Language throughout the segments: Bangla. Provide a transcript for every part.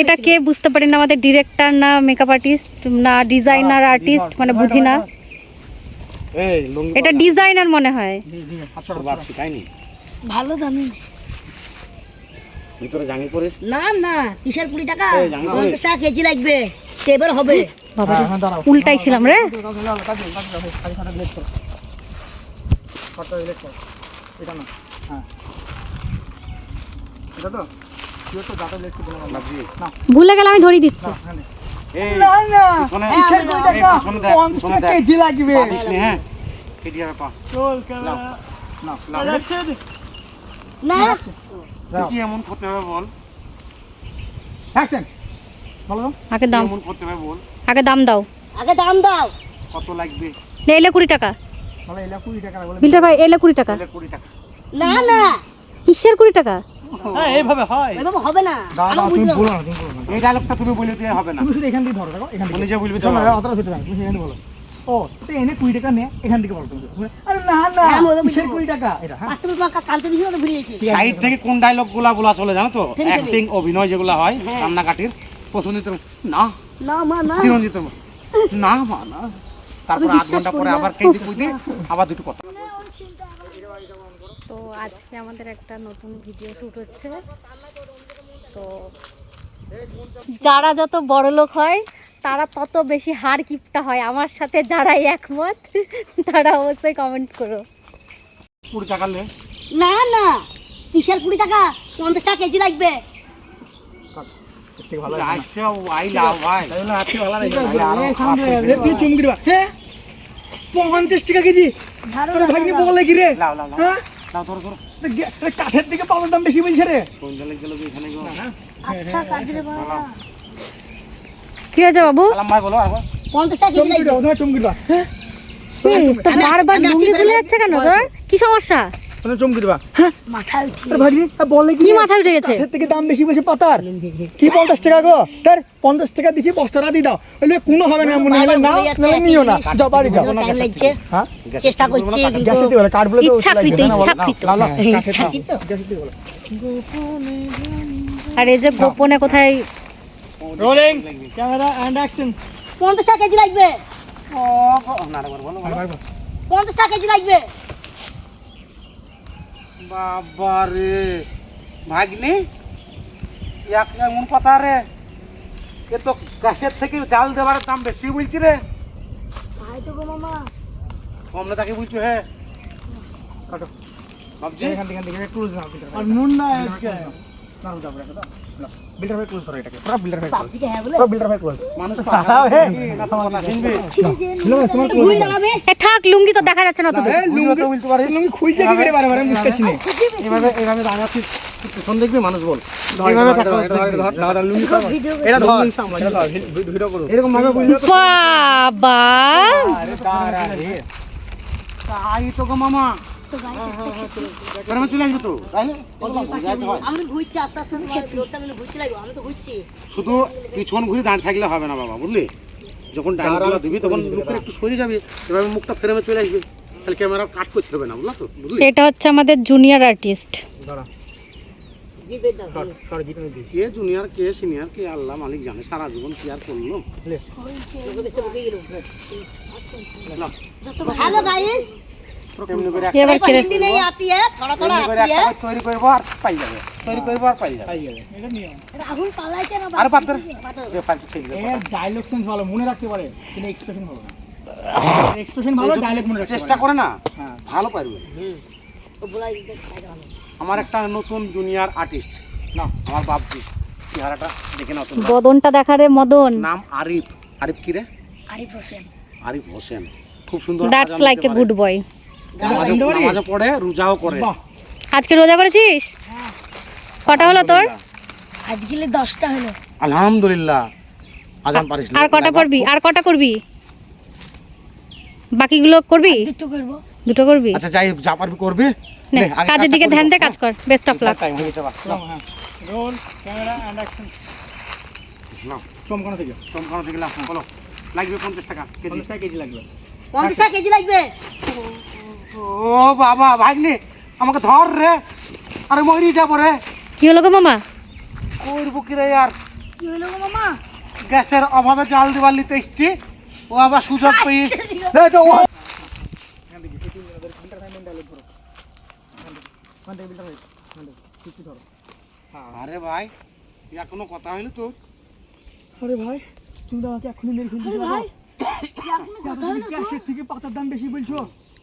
এটা কে বুঝতে পারি না, আমাদের ডিরেক্টর না মেকআপ আর্টিস্ট না ডিজাইনার আর্টিস্ট, মানে বুঝি না। এটা ডিজাইনার মনে হয়। ভালো জানি ভিতরে জাঙ্গি করে না না কিসের 20 টাকা 50 টাকা কেজি লাগবে এবার হবে। বাবা উল্টাই ছিলাম রে। এটা না হ্যাঁ এটা তো তুই তো দাদা লেট করে না ভুলে গেলে আমি ধরিয়ে দিচ্ছি। না না কিসের 20 টাকা 50 টাকা কেজি লাগবে। হ্যাঁ কেজি আর পা চল না না না কি এমন করতে হবে বল, অ্যাকশন বলো আগে দাম, এমন করতে হবে বল, আগে দাম দাও। আগে দাম দাও কত লাগবে? এলে 20 টাকা বলে এলা 20 টাকা বলে বিলটা ভাই, এলে 20 টাকা। 20 টাকা না না কিসের 20 টাকা? হ্যাঁ এইভাবে হয় এভাবে হবে না। দাদা তুমি বলো না তুমি বলো না এই ডায়লগটা তুমি বলে দিলে হবে না, তুমি শুধু এখান থেকে ধরো দেখো এখান থেকে নিজে বলবি তো। চলো অতটা ধরতে পারো তুমি এখান থেকে বলো ও তো এনে 20 টাকা নে এখান থেকে বলো তুমি। আরে না না হ্যাঁ, বলো, কিসের বলো। 20 টাকা এটা হ্যাঁ পাঁচটা টাকা কালকে দিছি তো ভুলে গেছি। সাইড থেকে কোন ডায়লগগুলা বলা চলে জানো তো? ঠিক আছে। অ্যাক্টিং অভিনয় যেগুলা হয় কান্নাকাটির প্রসন্নিত না না মা না চিরঞ্জিত না মা না, তারপর 8 ঘন্টা পরে আবার কেজি কইতে আবার দুটো কথা। তো আজকে আমাদের একটা নতুন ভিডিও শুট হচ্ছে। তো যারা যত বড় লোক হয় তারা তত বেশি হার কিপটা হয়। আমার সাথে যারা একমত তারা অবশ্যই কমেন্ট করো। 20 টাকা লে না না কিসের 20 টাকা 50 টাকা কেজি লাগবে। ঠিক ভালো আচ্ছা ওয়াই লাভ ভাই তাই না আজকে ভালো লাগে এই সামনে রে তুই চুমকি দিবা হ্যাঁ 50 টাকা কেজি আরে ভাগ্নি বলে কি রে লাও লাও লাও হ্যাঁ লাও ধরো ধরো কাঠের দিকে পাওয়ার দাম বেশি বলছে রে কোন জালে গেল এখানে গো আচ্ছা কাজে বাবা কি হয়েছে বাবু? সালাম ভাই বলো একবার 50 টাকা কেজি চুমকি লাগবে। দাও তুমি চুমকি দিবা হ্যাঁ এই তো বারবার লুঙ্গি খুলে যাচ্ছে কেন তোর? কি সমস্যা? তুমি চুমকি দিবা হ্যাঁ মাথায় উঠে আরে ভাগ্নি বলে কি মাথায় উঠে গেছে? কাঠের থেকে দাম বেশি বলছে পাতার কি 50 টাকা গো তার 50 টাকা দিছি বস্তাটা দি দাও বলে কোনো হবে না মনে হলে না না নিও না যাও বাড়ি যাও টাইম লাগছে হ্যাঁ চেষ্টা করছি কিন্তু গ্যাসে দিও কাঠ বলে তো ইচ্ছাকৃত ইচ্ছাকৃত। লাও লাও ইচ্ছাকৃত। গ্যাসে দিও আর এই যে গোপনে কোথায় রোলিং ক্যামেরা এন্ড অ্যাকশন 50 টাকা কেজি লাগবে। ও না একবার বলো 50 টাকা কেজি লাগবে। বাবা রে ভাগ্নি এক এমন কথা রে, এ তো গাছের থেকে জাল দেওয়ার দাম বেশি বলছি রে, ভাই তো গো মামা কম না তাকে বলছো হ্যাঁ কাটো ভাবছি এখান থেকে ক্লোজ নাও আর নুন না আজকে না দাও রাখো দাও বিল্ডার ভাই ক্লোজ করো এটাকে পুরো বিল্ডার ভাই ক্লোজ বাপজি কে হ্যাঁ বলে পুরো বিল্ডার ভাই ক্লোজ মানুষ হে না তো কথা শুনবে তোমার ভুল দাঁড়াবে। এ থাক, লুঙ্গি তো দেখা যাচ্ছে না তো। লুঙ্গি তো বলতে পারিস তুমি খুঁজছে কি করে বারে বারে আমি বুঝতেছি না এইভাবে এইভাবে দাঁড়াচ্ছিস পেছন দেখবি মানুষ বল এইভাবে দাদা লুঙ্গি এটা ধর ভিডিও করো এরকম ভাবে বুঝলে তো বাবা আরে দাঁড়া রে তাই তো গো মামা তো গাইস গ্রামে চলে আসবে তো তাই না যাইতে হয়। আমি ঘুরছি আস্তে আস্তে লোকটা আমি ঘুরতে লাগবো আমি তো ঘুরছি। শুধু পিছন ঘুরে দাঁড়িয়ে থাকলে হবে না বাবা, বুঝলি? যখন ডায়লগগুলো দিবি তখন মুখের একটু সরে যাবে, এভাবে মুখটা ফ্রেমে চলে আসবে, তাহলে ক্যামেরা কাট করতে হবে না, বুঝলা তো? বুঝলি? এটা হচ্ছে আমাদের জুনিয়র আর্টিস্ট। দাঁড়া দিবে দাও সর জিতনে দি কে জুনিয়র কে সিনিয়র কে আল্লাহ মালিক জানে, সারা জীবন কি আর করলো। লোকে বেশি বকে গেল। না, हेलो गाइस কেমনি করে এবার मेरे को हिंदी नहीं आती है थोड़ा थोड़ा কেমনি করে आती একটা है। কাজ তৈরি করবো আর পাই যাবে, তৈরি করবো আর পাই যাবে। এটা নিও राहुल पालाइते ना আর পাত্র बात এ ফালতু ঠিক আছে। এর ডায়লগ সেন্স ভালো মনে রাখতে পারে কিন্তু এক্সপ্রেশন ভালো না এক্সপ্রেশন ভালো ডায়লগ মনে রাখতে চেষ্টা করে না হ্যাঁ ভালো পারবে। तो बोला इधर खाएगा हम আমার একটা নতুন জুনিয়র আর্টিস্ট, না আমার বাপজি, চেহারাটা দেখে নাও তোমরা। বদনটা দেখা রে মদন। নাম আরিফ। আরিফ কি রে? आरिफ हुसैन আরিফ হোসেন। খুব সুন্দর that's like a good boy. নামাজও পড়ে, রোজাও করে। বাহ আজকে রোজা করেছিস? কটা হলো তোর? आज के लिए 10টা হলো। আলহামদুলিল্লাহ। আজান পারিস না? আর কটা করবি? আর কটা করবি? বাকিগুলো করবি? দুটো করব। দুটো করবি? আচ্ছা যাই হোক, যা পারবি করবি। নে, নে, আগে কাজের কাজটা দিকে করি ধ্যান দে, বাবা। কাজ কর। Best of luck. টাইম হয়ে গেছে বাবা। হ্যাঁ রোল ক্যামেরা এন্ড অ্যাকশন নাও, চমকানো থেকে চমকানো থেকে লাভ বলো। লাগবে 50 টাকা কেজি। 50 কেজি লাগবে 50 টাকা কেজি লাগবে। ও বাবা ভাগ্নে, আমাকে ধর রে, আরে মরি যাবো রে। কি হলো গো মামা? করবো কি রে আর কি হলো গো মামা গ্যাসের অভাবে জাল দেবার নিতে এসছি ও আবার সুযোগ পেয়ে এই তো ও আরে ভাই এখনো কথা হইলো তো আরে ভাই তুমি তো আমাকে এখনই মেরে ফেলতে ভাই গ্যাসের থেকে পাতার দাম বেশি বলছো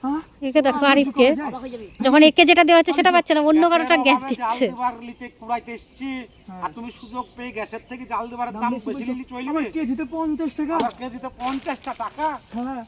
হ্যাঁ একে দেখো আরিফকে অবাক হয়ে যাবে যখন একে যেটা দেওয়া হচ্ছে সেটা পাচ্ছে না, অন্য কারোটা গ্যাস দিচ্ছে। জাল দেবার নিতে কুড়াইতে এসছি আর তুমি সুযোগ পেয়ে গ্যাসের থেকে জাল দেবার দাম বেশি নিলি চলবে কেজিতে 50 টাকা আর কেজিতে 50 টাকা হ্যাঁ